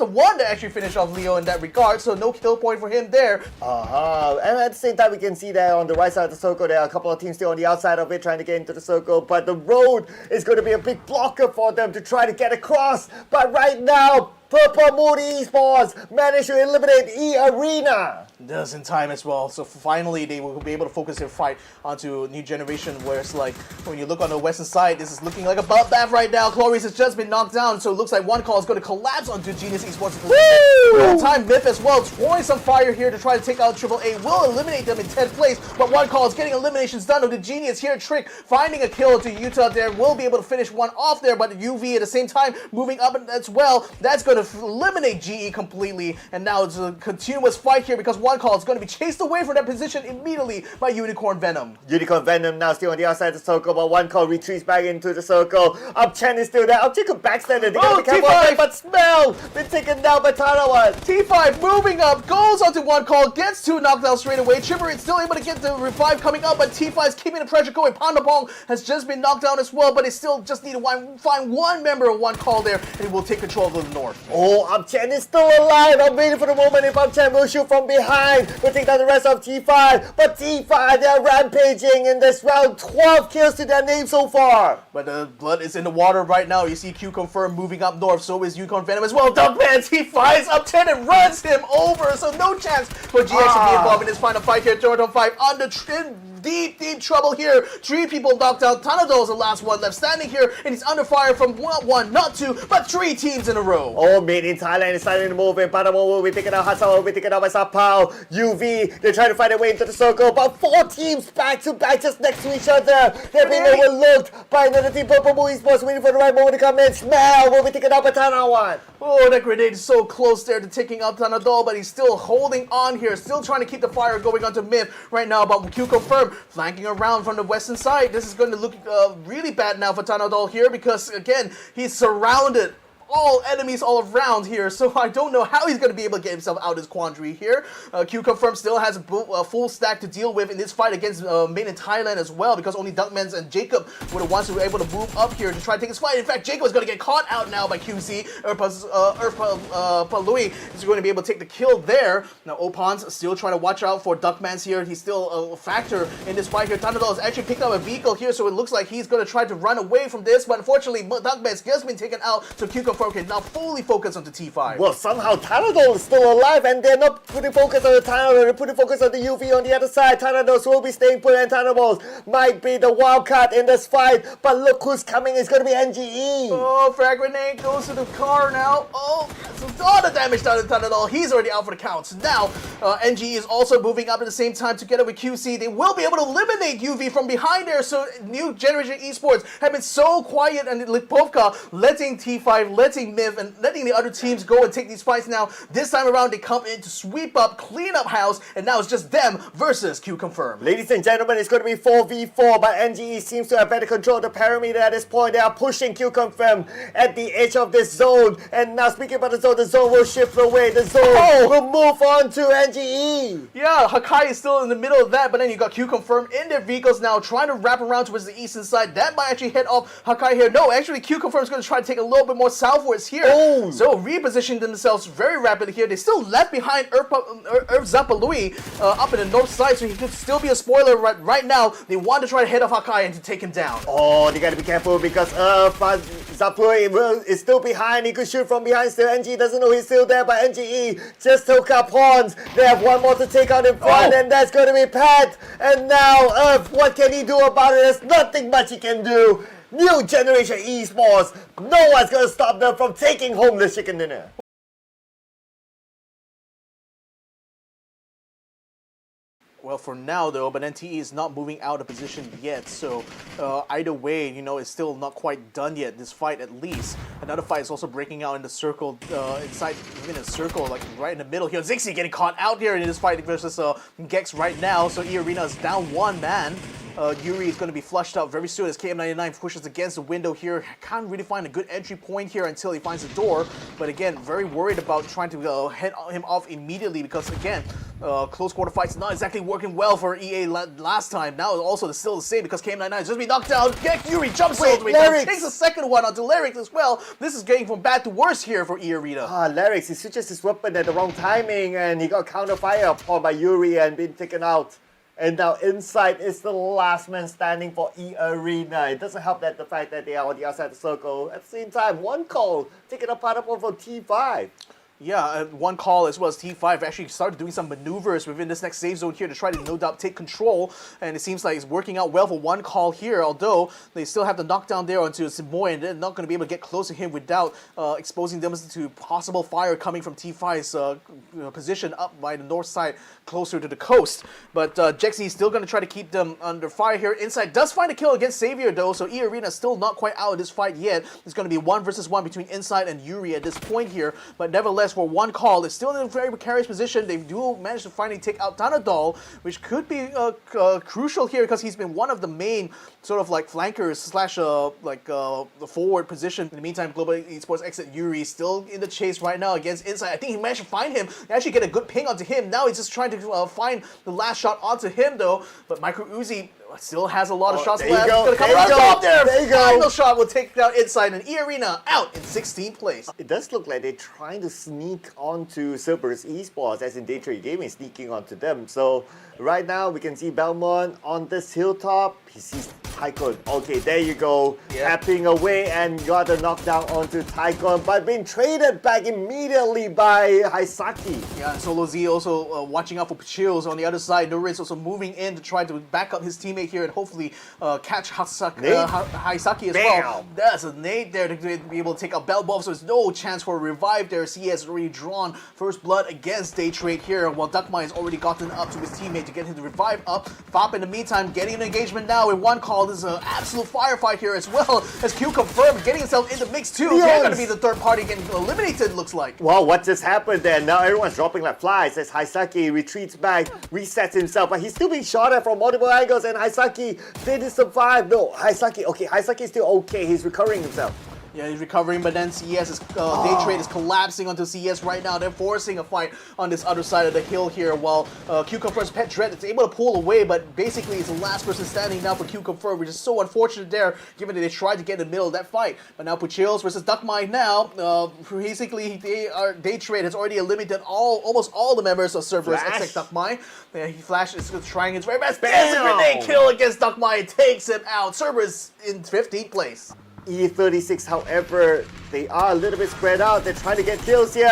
one that actually finished off Leo in that regard, so no kill point for him there. And at the same time, we can see that on the right side of the circle, there are a couple of teams still on the outside of it trying to get into the circle, but the road is going to be a big blocker for them to try to get across. But right now, Pubg Esports managed to eliminate eArena. Does in time as well. So finally, they will be able to focus their fight onto New Generation, where it's like, when you look on the western side, this is looking like a bloodbath right now. Clarice has just been knocked down, so it looks like one call is going to collapse onto Genius Esports. Woo! Time Myth as well, pouring some fire here to try to take out AAA. Will eliminate them in 10th place, but one call is getting eliminations done on the Genius here. Trick finding a kill to Utah there, will be able to finish one off there, but UV at the same time moving up as well. That's going to eliminate GE completely, and now it's a continuous fight here because one call is going to be chased away from that position immediately by Unicorn Venom. Unicorn Venom now still on the outside of the circle, but one call retreats back into the circle. Up Chen is still there. Up Chen could backstand it. They gotta be careful of it, but Smell been taken down by Tanawan. T5 moving up, goes onto one call, gets two knockdowns straight away. Chipper is still able to get the revive coming up, but T5 is keeping the pressure going. Pandapong has just been knocked down as well, but they still just need to find one member of one call there, and he will take control of the north. Oh, Up Chen is still alive. I'm waiting for the moment if Up Chen will shoot from behind. We'll take down the rest of T5, but T5, they're rampaging in this round. 12 kills to their name so far. But the blood is in the water right now. You see QConfirm moving up north, so is Unicorn Venom as well. Duckman, T5 is up 10 and runs him over, so no chance for GX to be involved in this final fight here. Theerathon FIVE on the deep trouble here. 3 people knocked out. Tanado is the last one left standing here, and he's under fire from not 1, not 2, but 3 teams in a row. Oh, made in Thailand is starting to move in. Panamo will be taken out. Hassel will be taken out by Sapao. UV, they're trying to find their way into the circle, but 4 teams back to back just next to each other. They're being overlooked by another team. Pubg Esports waiting for the right moment to come in. Smell will be taken out by Tanawan. Oh, that grenade is so close there to taking out Tanadol, but he's still holding on here, still trying to keep the fire going onto Myth right now. But QConfirm flanking around from the western side. This is going to look really bad now for Tanadol here because, again, he's surrounded. All enemies all around here, so I don't know how he's going to be able to get himself out of this quandary here. QConfirm still has a full stack to deal with in this fight against Main in Thailand as well, because only Duckmans and Jacob were the ones who were able to move up here to try to take his fight. In fact, Jacob is going to get caught out now by QC. Palui is going to be able to take the kill there. Now, Opan's still trying to watch out for Duckmans here. He's still a factor in this fight here. Tanadol has actually picked up a vehicle here, so it looks like he's going to try to run away from this, but unfortunately, Duckman's just been taken out, so QConfirm can now fully focus on the T5. Well, somehow Tanadol is still alive, and they're not putting focus on the Tanadol, they're putting focus on the UV on the other side. Tanados will be staying put, and Tanados might be the wild card in this fight, but look who's coming, it's going to be NGE. Oh, frag grenade goes to the car now. Oh, so all the damage done to Tanadol. He's already out for the count. So now, NGE is also moving up at the same time together with QC. They will be able to eliminate UV from behind there, so New Generation Esports have been so quiet, and Lipovka letting T5, letting Myth, and letting the other teams go and take these fights now. This time around, they come in to sweep up, clean up house, and now it's just them versus QConfirm. Ladies and gentlemen, it's going to be 4v4, but NGE seems to have better control of the perimeter at this point. They are pushing QConfirm at the edge of this zone, and now speaking about the zone will shift away. The zone will move on to NGE. Yeah, Hakai is still in the middle of that, but then you got QConfirm in their vehicles now, trying to wrap around towards the eastern side. That might actually head off Hakai here. No, actually, QConfirm is going to try to take a little bit more southwards here. Oh. So repositioning themselves very rapidly here. They still left behind Zapalui up in the north side, so he could still be a spoiler right now. They want to try to head off Hakai and to take him down. Oh, they got to be careful because Zapalui is still behind. He could shoot from behind still. NGE doesn't know he's still there, but NGE just took up horns. They have one more to take out in front, and that's going to be Pat. And now, what can he do about it? There's nothing much he can do. New Generation Esports, no one's going to stop them from taking home the chicken dinner. Well, for now, though, but NTE is not moving out of position yet, so either way, you know, it's still not quite done yet, this fight at least. Another fight is also breaking out in the circle, inside, even a circle, like right in the middle here. Zixi getting caught out here in this fight versus Gex right now, so eArena is down 1 man. Yuri is going to be flushed out very soon as KM99 pushes against the window here. Can't really find a good entry point here until he finds the door. But again, very worried about trying to head him off immediately because, again, close quarter fights not exactly working well for EA last time. Now also still the same because KM99 has just been knocked down. Yuri jumps all the way down. Takes a second one onto Larix as well. This is getting from bad to worse here for eArena. Larix, he switches his weapon at the wrong timing and he got counter fire upon by Yuri and been taken out. And now Inside is the last man standing for eArena. It doesn't help that the fact that they are on the outside of the circle. At the same time, one call taking a part up from T5. Yeah, one call as well as T5 actually started doing some maneuvers within this next safe zone here to try to no doubt take control, and it seems like it's working out well for one call here, although they still have the knockdown there onto Simoy, and they're not going to be able to get close to him without exposing them to possible fire coming from T5's position up by the north side closer to the coast. But Jexy is still going to try to keep them under fire here. Inside does find a kill against Xavier though, so eArena is still not quite out of this fight yet. It's going to be 1 versus 1 between Inside and Yuri at this point here, but nevertheless for one call, it's still in a very precarious position. They do manage to finally take out Tanadol, which could be crucial here because he's been one of the main sort of like flankers slash the forward position. In the meantime, Global Esports Xsset Yuri still in the chase right now against Inside. I think he managed to find him, actually get a good ping onto him. Now he's just trying to find the last shot onto him though, but Micro Uzi still has a lot of shots left. He's gonna come around top there. Final shot will take down Inside, and eArena out in 16th place. It does look like they're trying to sneak onto CERBERUS Esports, as in Daytrade Gaming sneaking onto them. So right now we can see Belmont on this hilltop. He sees Tycoon. Okay, there you go. Tapping away and got a knockdown onto Tycoon, but being traded back immediately by Haisaki. Yeah, and Solo Z also watching out for Chills on the other side. Noritz also moving in to try to back up his teammate here and hopefully catch Haisaki as well. That's a nade there to be able to take out Belbov, so there's no chance for a revive there. CS has already drawn first blood against Daytrade here, while Duckmai has already gotten up to his teammate to get him to revive up. Fop in the meantime getting an engagement now with one call. This is an absolute firefight here as well as QConfirm getting himself in the mix too. They're going to be the third party getting eliminated, looks like. Wow, what just happened there? Now everyone's dropping like flies as Haisaki retreats back, resets himself, but he's still being shot at from multiple angles, and Haisaki didn't survive. No, Haisaki is still okay. He's recovering himself. Yeah, he's recovering, but then Daytrade is collapsing onto CS right now. They're forcing a fight on this other side of the hill here, while QConfirm's Pet Dread is able to pull away, but basically it's the last person standing now for QConfirm, which is so unfortunate there, given that they tried to get in the middle of that fight. But now Puchills versus Duckmine now, basically Daytrade has already eliminated almost all the members of CERBERUS except Duckmine. He Flash is trying his very best. There's a grenade kill against Duckmine, takes him out. CERBERUS in 15th place. E36, however, they are a little bit spread out. They're trying to get kills here.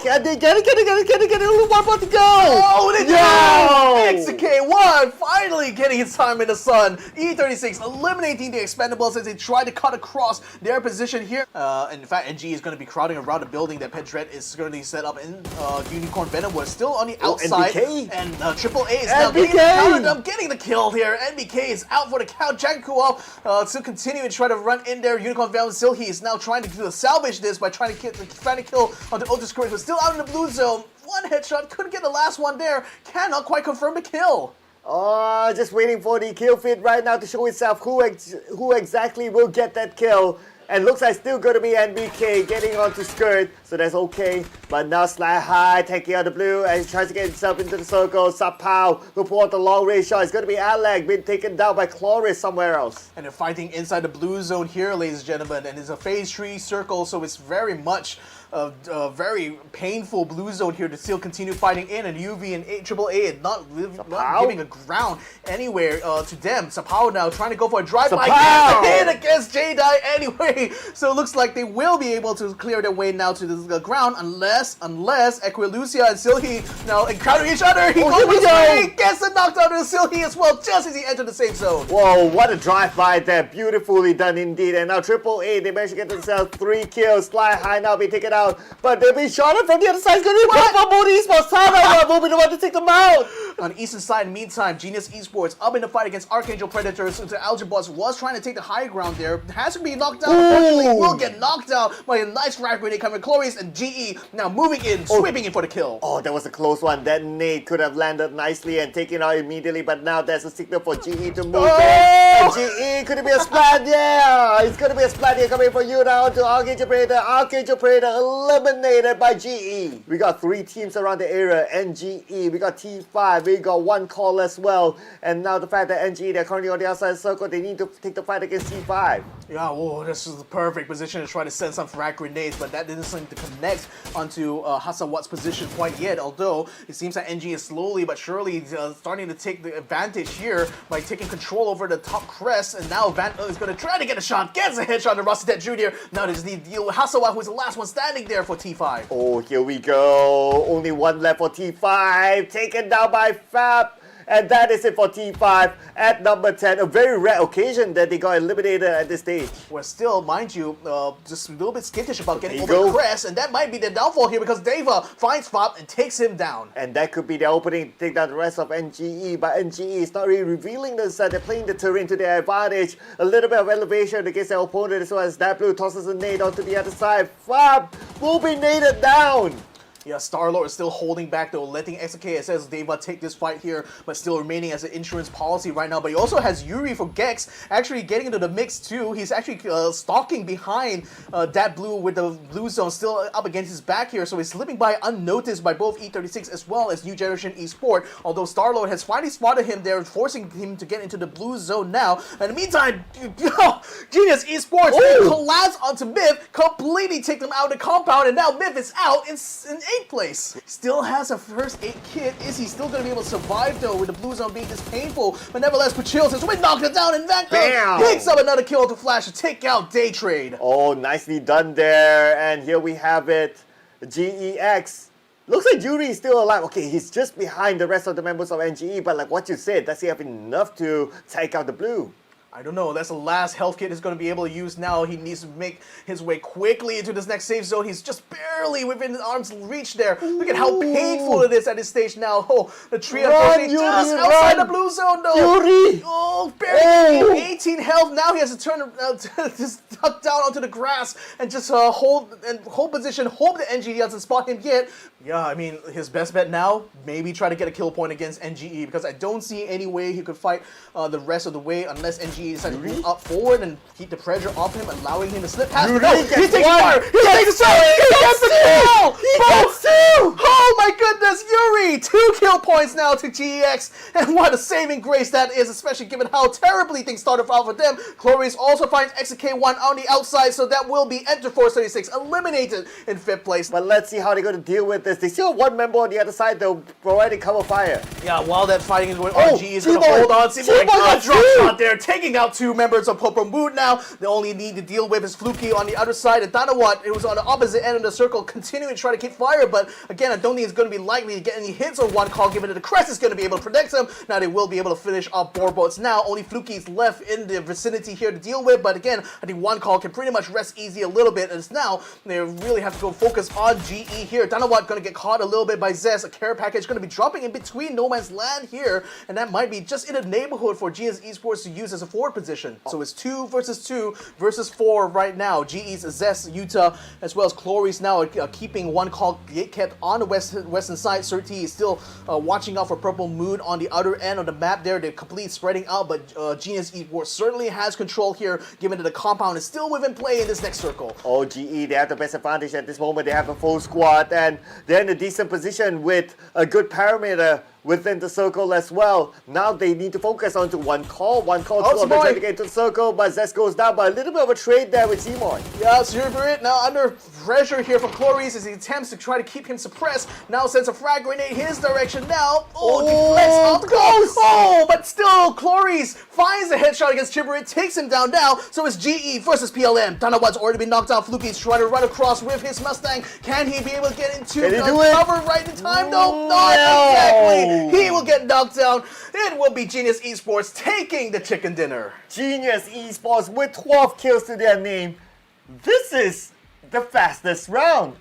Can they get it? Only one more to go. Oh, they do! XK1 finally getting its time in the sun. E36 eliminating the Expendables as they try to cut across their position here. And in fact, NG is going to be crowding around the building that Pet Dread is currently set up in. Unicorn Venom was still on the outside. NBK. And AAA is now getting the kill here. NBK is out for the count. Jankuo still continuing to try to run in there. Unicorn Venom still, he is now trying to salvage this by trying to find a kill on the Ultra Scourge, but still out in the blue zone. One headshot, couldn't get the last one there. Cannot quite confirm the kill. Just waiting for the kill feed right now to show itself who exactly will get that kill. And looks like still going to be NBK getting onto Skirt, so that's okay. But now Sly High taking out the blue and he tries to get himself into the circle. Sapao will pull out the long range shot. It's going to be Alec being taken down by Chloris somewhere else. And they're fighting inside the blue zone here, ladies and gentlemen. And it's a phase 3 circle, so it's very much a very painful blue zone here to still continue fighting in, and UV and AAA not giving a ground anywhere to them. Sapao now trying to go for a drive-by hit against J-Dye anyway. So it looks like they will be able to clear their way now to the ground unless Equilucia and Silhi now encounter each other. He gets a knockdown to Silhi as well just as he entered the safe zone. Whoa, what a drive-by there. Beautifully done indeed. And now AAA, they managed to get themselves 3 kills. Fly High now being taken out. But they'll be shot at from the other side. It's going to be Pubg Esports. Will be the one to take them out. On the eastern side, meantime, Genius Esports up in the fight against Arkangel Predator. So the Algebos was trying to take the high ground there. Has to be knocked down. Unfortunately, will get knocked out by a nice frag grenade coming. Chloris and GE now moving in, sweeping in for the kill. Oh, that was a close one. That nade could have landed nicely and taken out immediately. But now there's a signal for GE to move in. And GE, could it be a splat? Yeah, it's going to be a splat here coming for you now to Arkangel Predator. Arkangel Predator eliminated by GE. We got 3 teams around the area, NGE, we got T5, we got 1 call as well. And now the fact that NGE, they're currently on the outside circle, they need to take the fight against T5. Yeah, whoa, this is the perfect position to try to send some frag grenades, but that didn't seem to connect onto Hasawat's position quite yet, although it seems that NG is slowly but surely starting to take the advantage here by taking control over the top crest, and now Van is going to try to get a shot, gets a headshot to Rossitet Jr. Now they just need to deal with Hasawat, who's the last one standing there for T5. Oh, here we go. Only 1 left for T5, taken down by Fab. And that is it for T5 at number 10. A very rare occasion that they got eliminated at this stage. Well, still, mind you, just a little bit skittish about getting There you over go. the crest, and that might be the downfall here because Deva finds Fab and takes him down. And that could be the opening to take down the rest of NGE, but NGE is not really revealing themselves. They're playing the terrain to their advantage. A little bit of elevation against their opponent as well as that blue tosses a nade onto the other side. Fab will be naded down. Yeah, Star-Lord is still holding back though, letting XKSS Deva take this fight here, but still remaining as an insurance policy right now. But he also has Yuri for Gex actually getting into the mix too. He's actually stalking behind that blue with the blue zone still up against his back here, so he's slipping by unnoticed by both E36 as well as New Generation Esports. Although Star-Lord has finally spotted him there, forcing him to get into the blue zone now. In the meantime, Genius Esports collapse onto Myth, completely take them out of the compound, and now Myth is out in 8th place. Still has a first aid kit. Is he still going to be able to survive though with the blue zone being this painful? But nevertheless, Pachil says, we knocked it down and Vector picks up another kill to Flash to take out Daytrade. Oh, nicely done there. And here we have it. GEX. Looks like Yuri is still alive. Okay, he's just behind the rest of the members of NGE, but like what you said, does he have enough to take out the blue? I don't know. That's the last health kit he's going to be able to use now. He needs to make his way quickly into this next safe zone. He's just barely within his arm's reach there. Look at how painful it is at this stage now. Oh, the tree unfortunately just outside the blue zone though. Yuri! Oh, barely 18 health. Now he has to turn just duck down onto the grass and just hold position. Hope the NGE doesn't spot him yet. Yeah, I mean, his best bet now, maybe try to get a kill point against NGE because I don't see any way he could fight the rest of the way unless NGE decided to move up forward and keep the pressure off him, allowing him to slip past. No, he's taking fire! He gets the kill! He gets 2! Oh my goodness, Yuri! 2 kill points now to GEX, and what a saving grace that is, especially given how terribly things started out for them. Chloris also finds XK1 on the outside, so that will be Enter Force 36 eliminated in 5th place. But let's see how they're going to deal with this. They still have 1 member on the other side though, providing cover fire. Yeah, while that fighting is going on, GE is going to hold on. See, my God, drop shot there, taking out 2 members of Purple Mood now. The only need to deal with is Fluky on the other side, and Danawat, it was on the opposite end of the circle, continuing to try to keep fire, but again, I don't think it's going to be likely to get any hits on 1 call, given that the crest is going to be able to protect him. Now they will be able to finish off Borbots now. Only Fluky is left in the vicinity here to deal with, but again, I think 1 call can pretty much rest easy a little bit, and now they really have to go focus on GE here. Danawat going to get caught a little bit by Zest. A care package going to be dropping in between no man's land here, and that might be just in the neighborhood for GS Esports to use as a forward position. So it's 2 versus 4 right now. GE's Zest, Utah, as well as Chloris now keeping 1 call kept on the western side. Surti is still watching out for Purple Moon on the other end of the map there. They're completely spreading out, but Genius Esports certainly has control here, given that the compound is still within play in this next circle. Oh, GE, they have the best advantage at this moment. They have a full squad, and they're in a decent position with a good parameter within the circle as well. Now they need to focus on to 1 call. 1 call, 2 of them trying to get into the circle, but Zest goes down by a little bit of a trade there with Seymour. Yeah, Cerberus now under pressure here from Chloris as he attempts to try to keep him suppressed. Now sends a frag grenade his direction now. Oh, deflects off the goal. Oh, but still, Chloris finds a headshot against Chiburit, takes him down now. So it's GE versus PLM. Danawat's already been knocked out. Fluky's trying to run across with his Mustang. Can he be able to get into cover right in time? No, not exactly. He will get knocked down. It will be Genius Esports taking the chicken dinner. Genius Esports with 12 kills to their name. This is the fastest round.